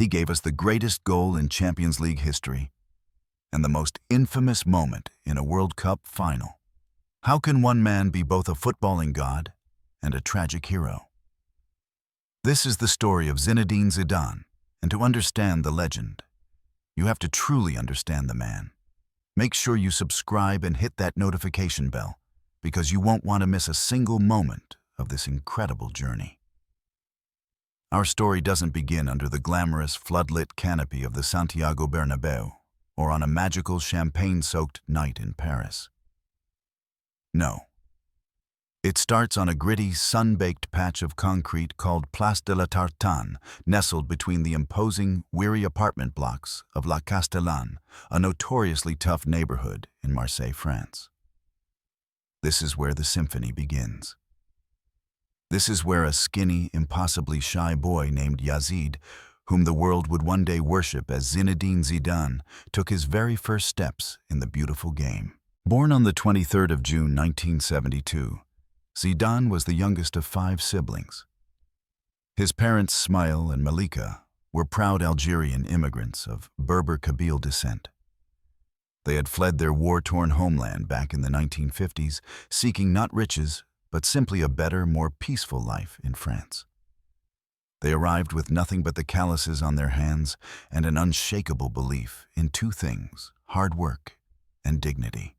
He gave us the greatest goal in Champions League history and the most infamous moment in a World Cup final. How can one man be both a footballing god and a tragic hero? This is the story of Zinedine Zidane, and to understand the legend, you have to truly understand the man. Make sure you subscribe and hit that notification bell, because you won't want to miss a single moment of this incredible journey. Our story doesn't begin under the glamorous floodlit canopy of the Santiago Bernabeu or on a magical champagne-soaked night in Paris. No. It starts on a gritty, sun-baked patch of concrete called Place de la Tartane, nestled between the imposing, weary apartment blocks of La Castellane, a notoriously tough neighborhood in Marseille, France. This is where the symphony begins. This is where a skinny, impossibly shy boy named Yazid, whom the world would one day worship as Zinedine Zidane, took his very first steps in the beautiful game. Born on the 23rd of June 1972, Zidane was the youngest of 5 siblings. His parents, Smail and Malika, were proud Algerian immigrants of Berber Kabyle descent. They had fled their war-torn homeland back in the 1950s, seeking not riches, but simply a better, more peaceful life in France. They arrived with nothing but the calluses on their hands and an unshakable belief in 2 things: hard work and dignity.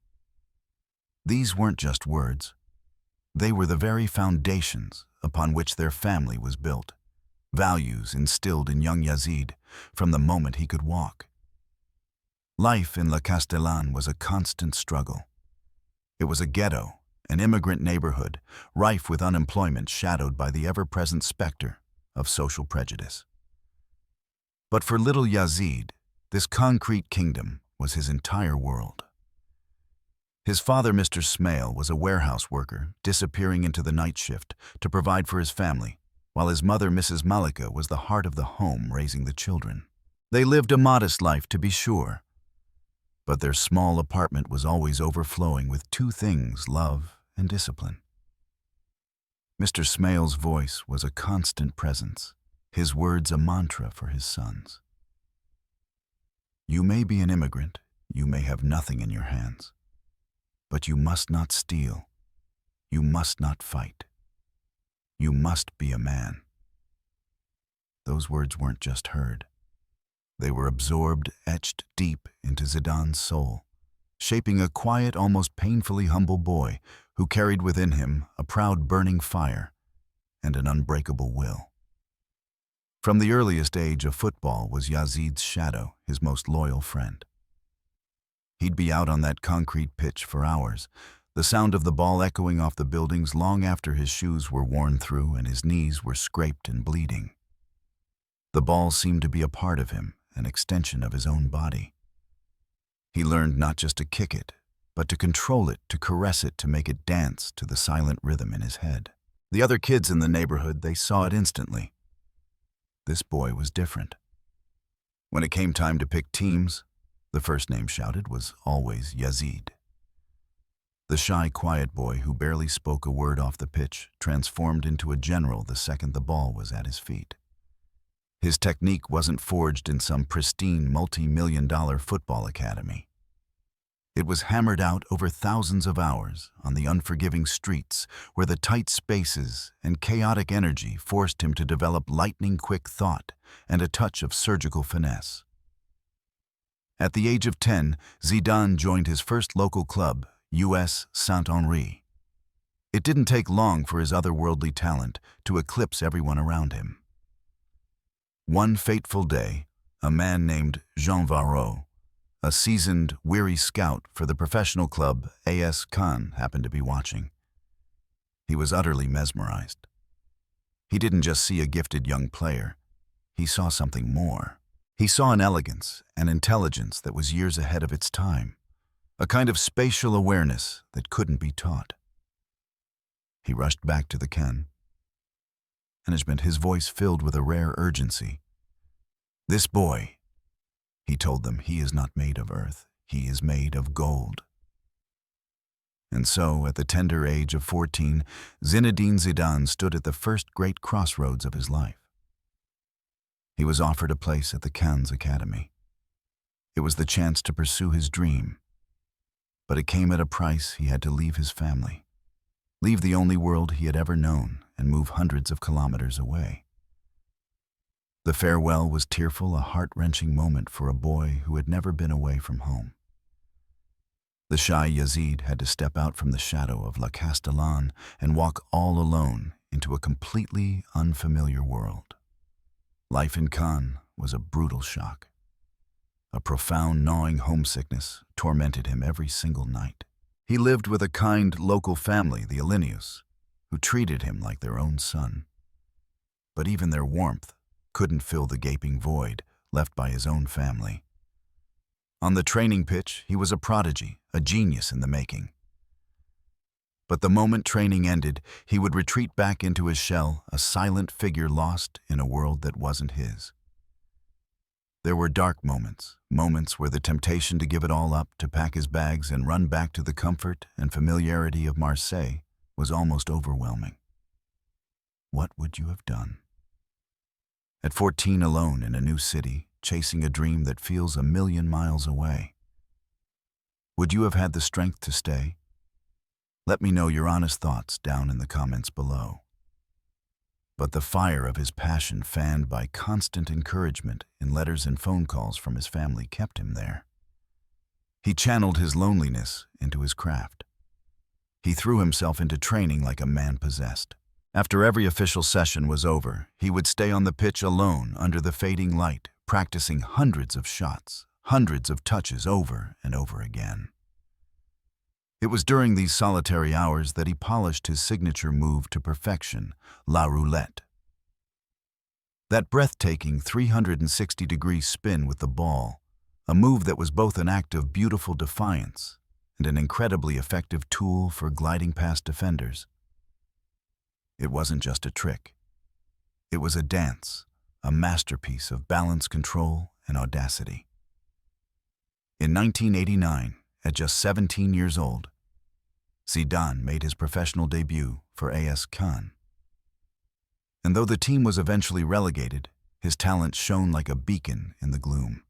These weren't just words. They were the very foundations upon which their family was built, values instilled in young Yazid from the moment he could walk. Life in La Castellane was a constant struggle. It was a ghetto, an immigrant neighborhood, rife with unemployment shadowed by the ever-present specter of social prejudice. But for little Yazid, this concrete kingdom was his entire world. His father, Mr. Smail, was a warehouse worker, disappearing into the night shift to provide for his family, while his mother, Mrs. Malika, was the heart of the home raising the children. They lived a modest life, to be sure, but their small apartment was always overflowing with 2 things: love and discipline. Mr. Smail's voice was a constant presence, his words a mantra for his sons. You may be an immigrant, you may have nothing in your hands, but you must not steal, you must not fight, you must be a man. Those words weren't just heard. They were absorbed, etched deep into Zidane's soul, shaping a quiet, almost painfully humble boy who carried within him a proud burning fire and an unbreakable will. From the earliest age of football was Yazid's shadow, his most loyal friend. He'd be out on that concrete pitch for hours, the sound of the ball echoing off the buildings long after his shoes were worn through and his knees were scraped and bleeding. The ball seemed to be a part of him, an extension of his own body. He learned not just to kick it, but to control it, to caress it, to make it dance to the silent rhythm in his head. The other kids in the neighborhood, they saw it instantly. This boy was different. When it came time to pick teams, the first name shouted was always Yazid. The shy, quiet boy who barely spoke a word off the pitch transformed into a general the second the ball was at his feet. His technique wasn't forged in some pristine multi-million-dollar football academy. It was hammered out over thousands of hours on the unforgiving streets where the tight spaces and chaotic energy forced him to develop lightning-quick thought and a touch of surgical finesse. At the age of 10, Zidane joined his first local club, US Saint-Henri. It didn't take long for his otherworldly talent to eclipse everyone around him. One fateful day, a man named Jean Varro, a seasoned, weary scout for the professional club AS Cannes, happened to be watching. He was utterly mesmerized. He didn't just see a gifted young player. He saw something more. He saw an elegance and intelligence that was years ahead of its time, a kind of spatial awareness that couldn't be taught. He rushed back to the Cannes management, his voice filled with a rare urgency. This boy, he told them, he is not made of earth, he is made of gold. And so, at the tender age of 14, Zinedine Zidane stood at the first great crossroads of his life. He was offered a place at the Cannes Academy. It was the chance to pursue his dream, but it came at a price. He had to leave his family, leave the only world he had ever known, and move hundreds of kilometers away. The farewell was tearful, a heart-wrenching moment for a boy who had never been away from home. The shy Yazid had to step out from the shadow of La Castellane and walk all alone into a completely unfamiliar world. Life in Cannes was a brutal shock. A profound, gnawing homesickness tormented him every single night. He lived with a kind local family, the Alinius, who treated him like their own son. But even their warmth couldn't fill the gaping void left by his own family. On the training pitch, he was a prodigy, a genius in the making. But the moment training ended, he would retreat back into his shell, a silent figure lost in a world that wasn't his. There were dark moments, moments where the temptation to give it all up, to pack his bags and run back to the comfort and familiarity of Marseille, was almost overwhelming. What would you have done? At 14, alone in a new city, chasing a dream that feels a million miles away, would you have had the strength to stay? Let me know your honest thoughts down in the comments below. But the fire of his passion, fanned by constant encouragement in letters and phone calls from his family, kept him there. He channeled his loneliness into his craft. He threw himself into training like a man possessed. After every official session was over, he would stay on the pitch alone under the fading light, practicing hundreds of shots, hundreds of touches over and over again. It was during these solitary hours that he polished his signature move to perfection, la roulette. That breathtaking 360-degree spin with the ball, a move that was both an act of beautiful defiance and an incredibly effective tool for gliding past defenders. It wasn't just a trick. It was a dance, a masterpiece of balance, control, and audacity. In 1989, at just 17 years old, Zidane made his professional debut for AS Cannes. And though the team was eventually relegated, his talent shone like a beacon in the gloom.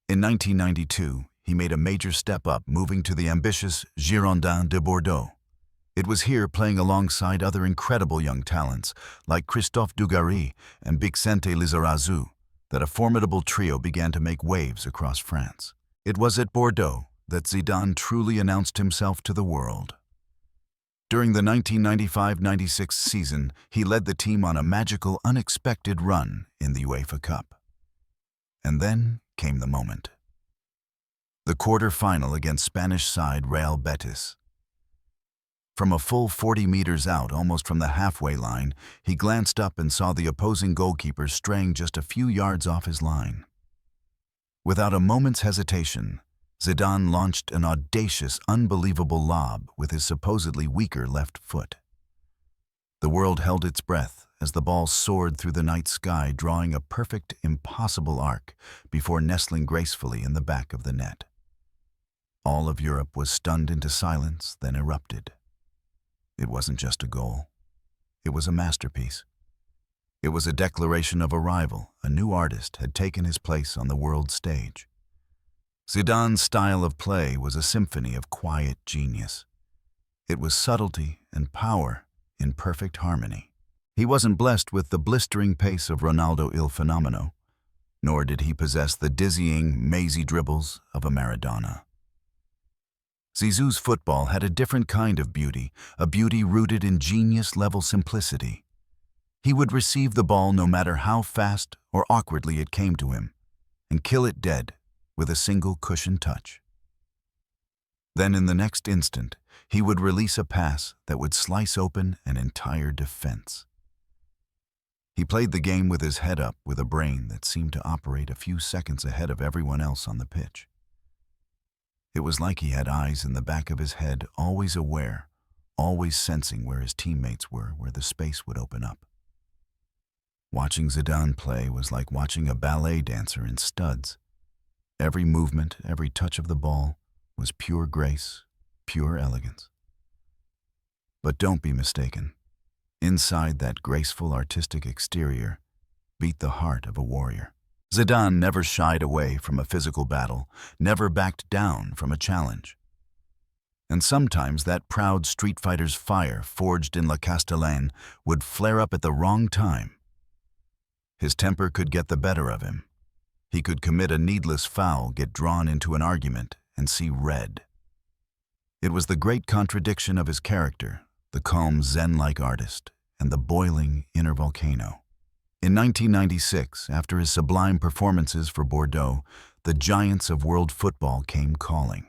In 1992, he made a major step up, moving to the ambitious Girondins de Bordeaux. It was here, playing alongside other incredible young talents like Christophe Dugarry and Bixente Lizarazu, that a formidable trio began to make waves across France. It was at Bordeaux that Zidane truly announced himself to the world. During the 1995-96 season, he led the team on a magical, unexpected run in the UEFA Cup. And then came the moment. The quarter-final against Spanish side Real Betis. From a full 40 meters out, almost from the halfway line, he glanced up and saw the opposing goalkeeper straying just a few yards off his line. Without a moment's hesitation, Zidane launched an audacious, unbelievable lob with his supposedly weaker left foot. The world held its breath as the ball soared through the night sky, drawing a perfect, impossible arc before nestling gracefully in the back of the net. All of Europe was stunned into silence, then erupted. It wasn't just a goal. It was a masterpiece. It was a declaration of arrival. A new artist had taken his place on the world stage. Zidane's style of play was a symphony of quiet genius. It was subtlety and power in perfect harmony. He wasn't blessed with the blistering pace of Ronaldo il Fenomeno, nor did he possess the dizzying, mazy dribbles of a Maradona. Zizou's football had a different kind of beauty, a beauty rooted in genius-level simplicity. He would receive the ball no matter how fast or awkwardly it came to him, and kill it dead with a single cushion touch. Then in the next instant, he would release a pass that would slice open an entire defense. He played the game with his head up, with a brain that seemed to operate a few seconds ahead of everyone else on the pitch. It was like he had eyes in the back of his head, always aware, always sensing where his teammates were, where the space would open up. Watching Zidane play was like watching a ballet dancer in studs. Every movement, every touch of the ball was pure grace, pure elegance. But don't be mistaken. Inside that graceful, artistic exterior, beat the heart of a warrior. Zidane never shied away from a physical battle, never backed down from a challenge. And sometimes that proud street fighter's fire forged in La Castellane would flare up at the wrong time. His temper could get the better of him. He could commit a needless foul, get drawn into an argument, and see red. It was the great contradiction of his character, the calm Zen-like artist, and the boiling inner volcano. In 1996, after his sublime performances for Bordeaux, the giants of world football came calling.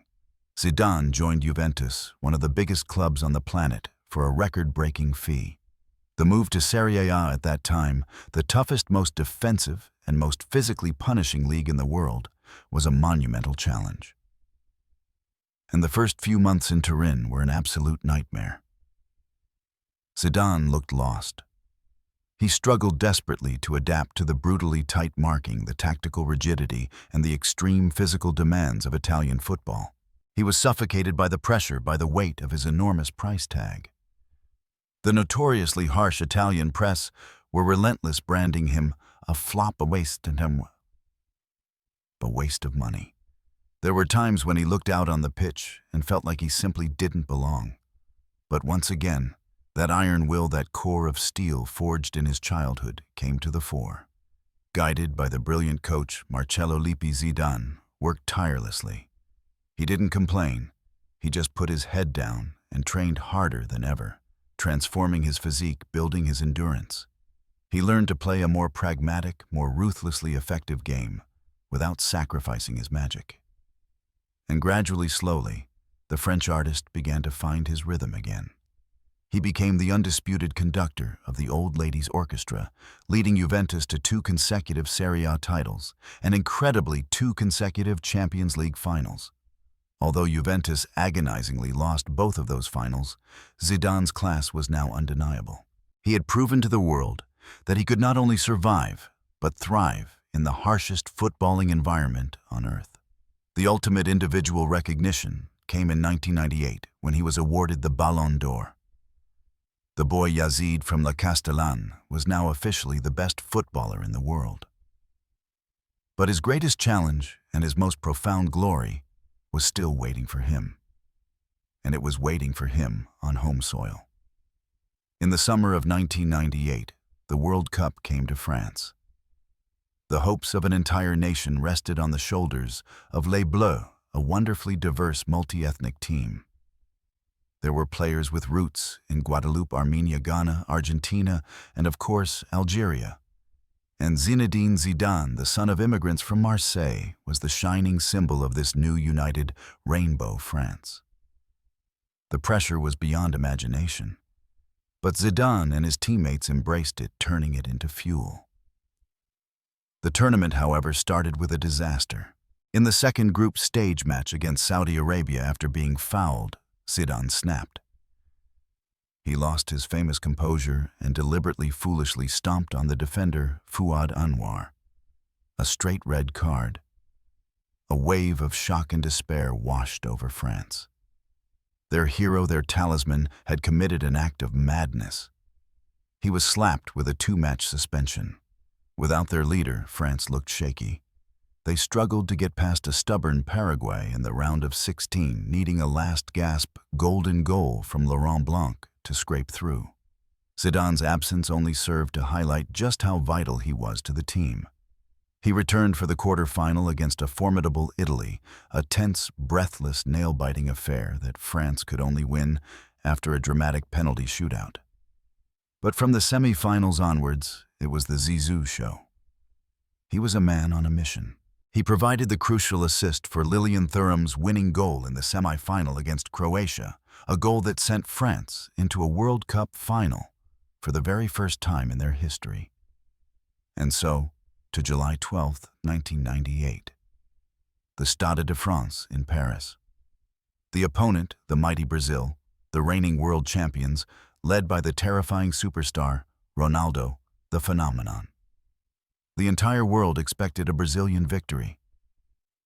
Zidane joined Juventus, one of the biggest clubs on the planet, for a record-breaking fee. The move to Serie A at that time, the toughest, most defensive, and most physically punishing league in the world, was a monumental challenge. And the first few months in Turin were an absolute nightmare. Zidane looked lost. He struggled desperately to adapt to the brutally tight marking, the tactical rigidity, and the extreme physical demands of Italian football. He was suffocated by the pressure, by the weight of his enormous price tag. The notoriously harsh Italian press were relentless, branding him a flop, a waste of money. There were times when he looked out on the pitch and felt like he simply didn't belong. But once again, that iron will, that core of steel forged in his childhood, came to the fore. Guided by the brilliant coach Marcello Lippi, Zidane worked tirelessly. He didn't complain. He just put his head down and trained harder than ever, transforming his physique, building his endurance. He learned to play a more pragmatic, more ruthlessly effective game without sacrificing his magic. And gradually, slowly, the French artist began to find his rhythm again. He became the undisputed conductor of the Old Ladies Orchestra, leading Juventus to 2 consecutive Serie A titles and incredibly 2 consecutive Champions League finals. Although Juventus agonizingly lost both of those finals, Zidane's class was now undeniable. He had proven to the world that he could not only survive, but thrive in the harshest footballing environment on earth. The ultimate individual recognition came in 1998 when he was awarded the Ballon d'Or. The boy Yazid from La Castellane was now officially the best footballer in the world. But his greatest challenge and his most profound glory was still waiting for him. And it was waiting for him on home soil. In the summer of 1998, the World Cup came to France. The hopes of an entire nation rested on the shoulders of Les Bleus, a wonderfully diverse multi-ethnic team. There were players with roots in Guadeloupe, Armenia, Ghana, Argentina, and of course, Algeria. And Zinedine Zidane, the son of immigrants from Marseille, was the shining symbol of this new united rainbow France. The pressure was beyond imagination. But Zidane and his teammates embraced it, turning it into fuel. The tournament, however, started with a disaster. In the second group stage match against Saudi Arabia, after being fouled, Zidane snapped. He lost his famous composure and deliberately foolishly stomped on the defender, Fouad Anwar. A straight red card. A wave of shock and despair washed over France. Their hero, their talisman, had committed an act of madness. He was slapped with a 2-match suspension. Without their leader, France looked shaky. They struggled to get past a stubborn Paraguay in the round of 16, needing a last-gasp golden goal from Laurent Blanc to scrape through. Zidane's absence only served to highlight just how vital he was to the team. He returned for the quarter-final against a formidable Italy, a tense, breathless, nail-biting affair that France could only win after a dramatic penalty shootout. But from the semi-finals onwards, it was the Zizou show. He was a man on a mission. He provided the crucial assist for Lilian Thurham's winning goal in the semi-final against Croatia, a goal that sent France into a World Cup final for the very first time in their history. And so, to July 12, 1998. The Stade de France in Paris. The opponent, the mighty Brazil, the reigning world champions, led by the terrifying superstar, Ronaldo, the phenomenon. The entire world expected a Brazilian victory.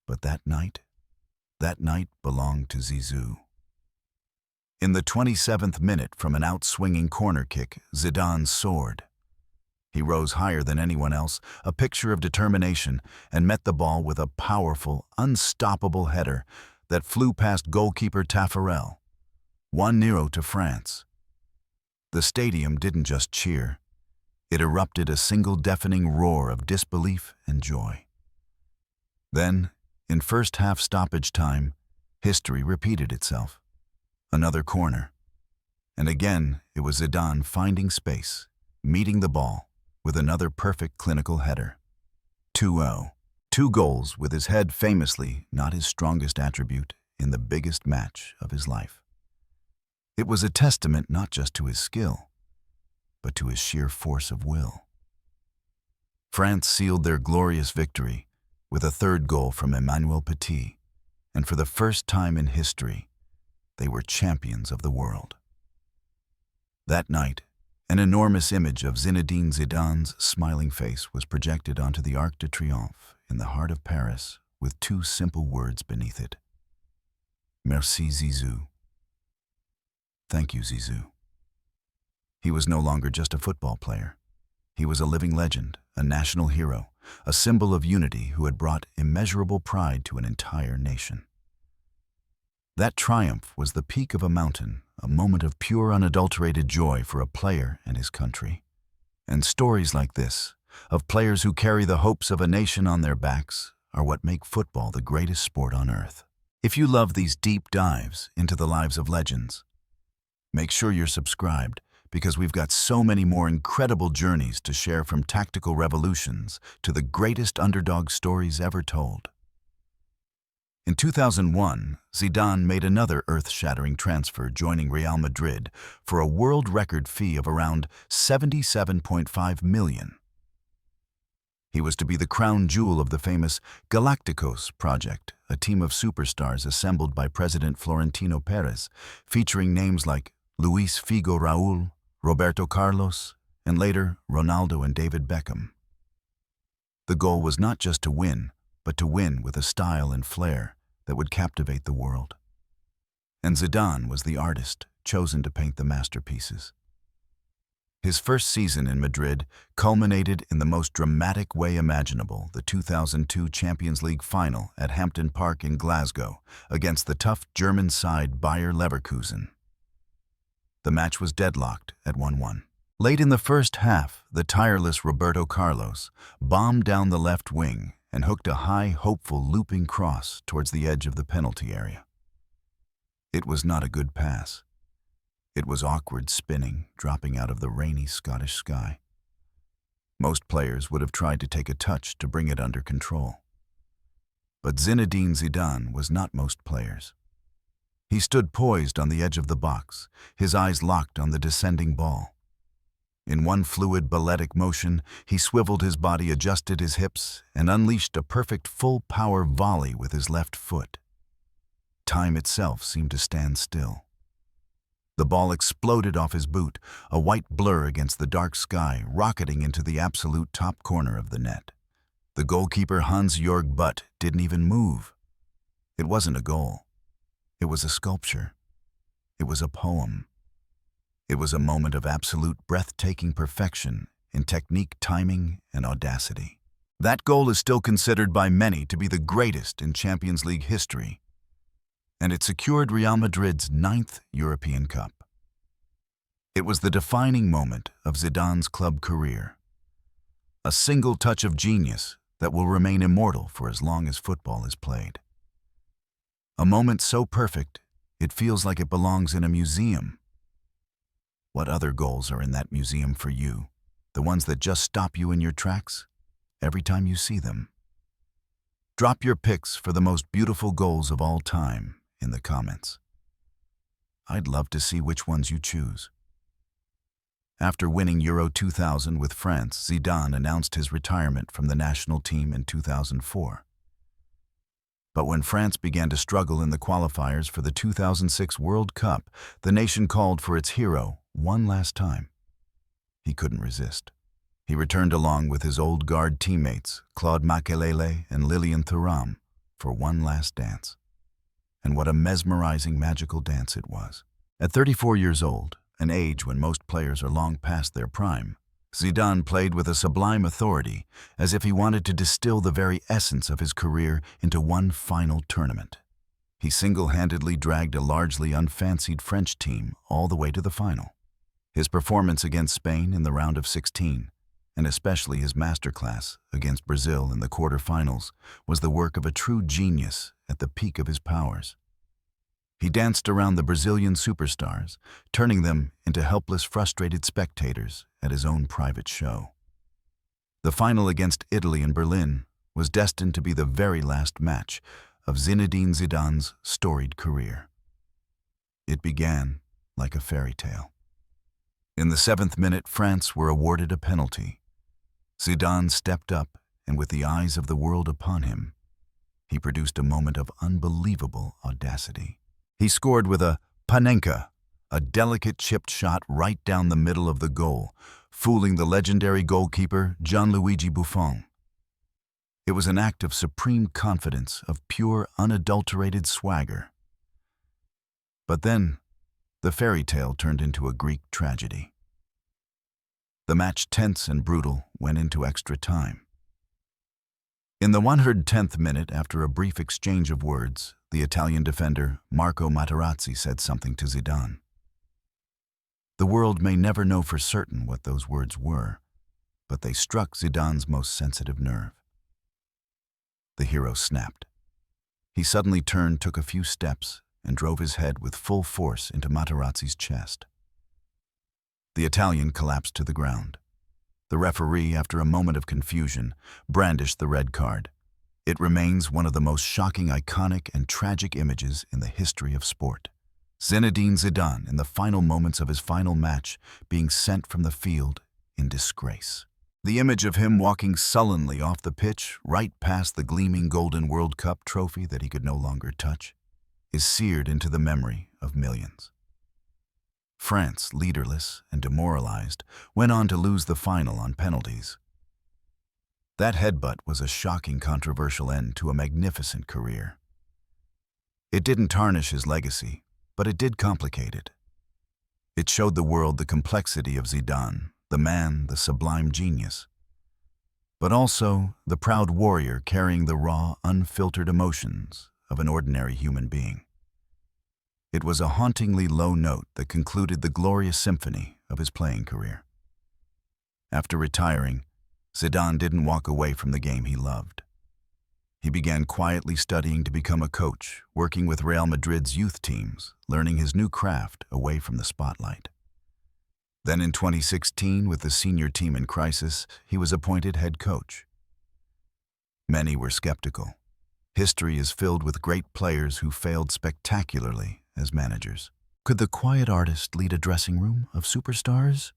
But that night belonged to Zizou. In the 27th minute, from an out-swinging corner kick, Zidane soared. He rose higher than anyone else, a picture of determination, and met the ball with a powerful, unstoppable header that flew past goalkeeper Taffarel. 1-0 to France. The stadium didn't just cheer. It erupted a single deafening roar of disbelief and joy. Then, in first half stoppage time, history repeated itself. Another corner. And again, it was Zidane finding space, meeting the ball, with another perfect clinical header. 2-0. 2 goals with his head famously not his strongest attribute in the biggest match of his life. It was a testament not just to his skill, but to his sheer force of will. France sealed their glorious victory with a 3rd goal from Emmanuel Petit, and for the first time in history, they were champions of the world. That night, an enormous image of Zinedine Zidane's smiling face was projected onto the Arc de Triomphe in the heart of Paris with 2 simple words beneath it. Merci Zizou. Thank you, Zizou. He was no longer just a football player. He was a living legend, a national hero, a symbol of unity who had brought immeasurable pride to an entire nation. That triumph was the peak of a mountain, a moment of pure, unadulterated joy for a player and his country. And stories like this, of players who carry the hopes of a nation on their backs, are what make football the greatest sport on earth. If you love these deep dives into the lives of legends, make sure you're subscribed, because we've got so many more incredible journeys to share, from tactical revolutions to the greatest underdog stories ever told. In 2001, Zidane made another earth-shattering transfer, joining Real Madrid for a world record fee of around $77.5 million. He was to be the crown jewel of the famous Galacticos project, a team of superstars assembled by President Florentino Perez, featuring names like Luis Figo Raul, Roberto Carlos, and later Ronaldo and David Beckham. The goal was not just to win, but to win with a style and flair that would captivate the world. And Zidane was the artist chosen to paint the masterpieces. His first season in Madrid culminated in the most dramatic way imaginable, the 2002 Champions League final at Hampden Park in Glasgow against the tough German side Bayer Leverkusen. The match was deadlocked at 1-1. Late in the first half, the tireless Roberto Carlos bombed down the left wing and hooked a high, hopeful looping cross towards the edge of the penalty area. It was not a good pass. It was awkward spinning, dropping out of the rainy Scottish sky. Most players would have tried to take a touch to bring it under control. But Zinedine Zidane was not most players. He stood poised on the edge of the box, his eyes locked on the descending ball. In one fluid balletic motion, he swiveled his body, adjusted his hips, and unleashed a perfect full-power volley with his left foot. Time itself seemed to stand still. The ball exploded off his boot, a white blur against the dark sky, rocketing into the absolute top corner of the net. The goalkeeper Hans-Jörg Butt didn't even move. It wasn't a goal. It was a sculpture. It was a poem. It was a moment of absolute breathtaking perfection in technique, timing, and audacity. That goal is still considered by many to be the greatest in Champions League history, and it secured Real Madrid's 9th European Cup. It was the defining moment of Zidane's club career, a single touch of genius that will remain immortal for as long as football is played. A moment so perfect, it feels like it belongs in a museum. What other goals are in that museum for you? The ones that just stop you in your tracks every time you see them? Drop your picks for the most beautiful goals of all time in the comments. I'd love to see which ones you choose. After winning Euro 2000 with France, Zidane announced his retirement from the national team in 2004. But when France began to struggle in the qualifiers for the 2006 World Cup, the nation called for its hero one last time. He couldn't resist. He returned along with his old guard teammates, Claude Makélélé and Lilian Thuram, for one last dance. And what a mesmerizing, magical dance it was. At 34 years old, an age when most players are long past their prime, Zidane played with a sublime authority, as if he wanted to distill the very essence of his career into one final tournament. He single-handedly dragged a largely unfancied French team all the way to the final. His performance against Spain in the round of 16, and especially his masterclass against Brazil in the quarterfinals, was the work of a true genius at the peak of his powers. He danced around the Brazilian superstars, turning them into helpless, frustrated spectators at his own private show. The final against Italy in Berlin was destined to be the very last match of Zinedine Zidane's storied career. It began like a fairy tale. In the 7th minute, France were awarded a penalty. Zidane stepped up, and with the eyes of the world upon him, he produced a moment of unbelievable audacity. He scored with a panenka, a delicate chipped shot right down the middle of the goal, fooling the legendary goalkeeper Gianluigi Buffon. It was an act of supreme confidence, of pure, unadulterated swagger. But then, the fairy tale turned into a Greek tragedy. The match, tense and brutal, went into extra time. In the 110th minute, after a brief exchange of words, the Italian defender Marco Materazzi said something to Zidane. The world may never know for certain what those words were, but they struck Zidane's most sensitive nerve. The hero snapped. He suddenly turned, took a few steps, and drove his head with full force into Materazzi's chest. The Italian collapsed to the ground. The referee, after a moment of confusion, brandished the red card. It remains one of the most shocking, iconic, and tragic images in the history of sport. Zinedine Zidane, in the final moments of his final match, being sent from the field in disgrace. The image of him walking sullenly off the pitch, right past the gleaming golden World Cup trophy that he could no longer touch, is seared into the memory of millions. France, leaderless and demoralized, went on to lose the final on penalties. That headbutt was a shocking, controversial end to a magnificent career. It didn't tarnish his legacy, but it did complicate it. It showed the world the complexity of Zidane, the man, the sublime genius, but also the proud warrior carrying the raw, unfiltered emotions of an ordinary human being. It was a hauntingly low note that concluded the glorious symphony of his playing career. After retiring, Zidane didn't walk away from the game he loved. He began quietly studying to become a coach, working with Real Madrid's youth teams, learning his new craft away from the spotlight. Then in 2016, with the senior team in crisis, he was appointed head coach. Many were skeptical. History is filled with great players who failed spectacularly as managers. Could the quiet artist lead a dressing room of superstars?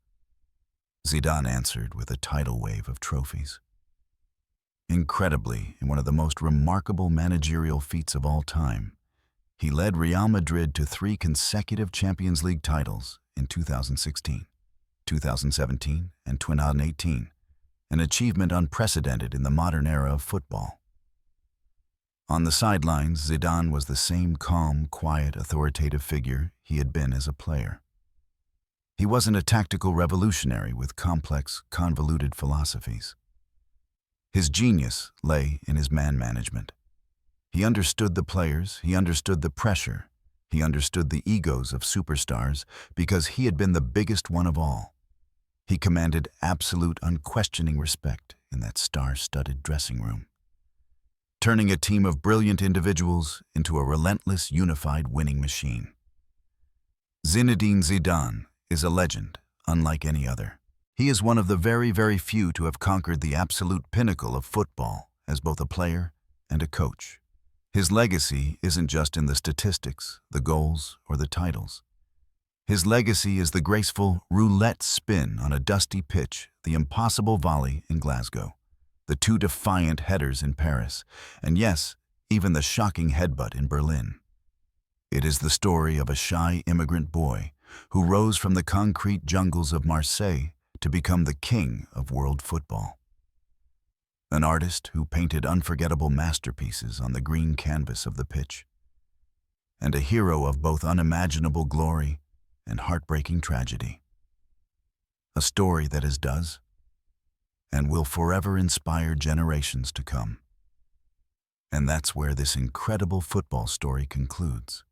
Zidane answered with a tidal wave of trophies. Incredibly, in one of the most remarkable managerial feats of all time, he led Real Madrid to 3 consecutive Champions League titles in 2016, 2017, and 2018, an achievement unprecedented in the modern era of football. On the sidelines, Zidane was the same calm, quiet, authoritative figure he had been as a player. He wasn't a tactical revolutionary with complex, convoluted philosophies. His genius lay in his man management. He understood the players, he understood the pressure, he understood the egos of superstars because he had been the biggest one of all. He commanded absolute, unquestioning respect in that star-studded dressing room, turning a team of brilliant individuals into a relentless, unified winning machine. Zinedine Zidane is a legend, unlike any other. He is one of the very, very few to have conquered the absolute pinnacle of football as both a player and a coach. His legacy isn't just in the statistics, the goals, or the titles. His legacy is the graceful roulette spin on a dusty pitch, the impossible volley in Glasgow, the 2 defiant headers in Paris, and yes, even the shocking headbutt in Berlin. It is the story of a shy immigrant boy who rose from the concrete jungles of Marseille to become the king of world football. An artist who painted unforgettable masterpieces on the green canvas of the pitch, and a hero of both unimaginable glory and heartbreaking tragedy. A story that, as does and will forever inspire generations to come. And that's where this incredible football story concludes.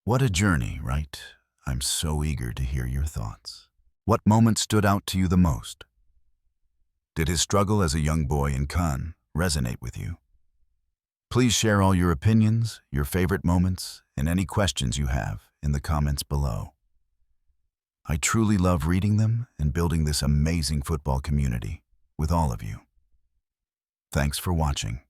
What a journey, right? I'm so eager to hear your thoughts. What moment stood out to you the most? Did his struggle as a young boy in Cannes resonate with you? Please share all your opinions, your favorite moments, and any questions you have in the comments below. I truly love reading them and building this amazing football community with all of you. Thanks for watching.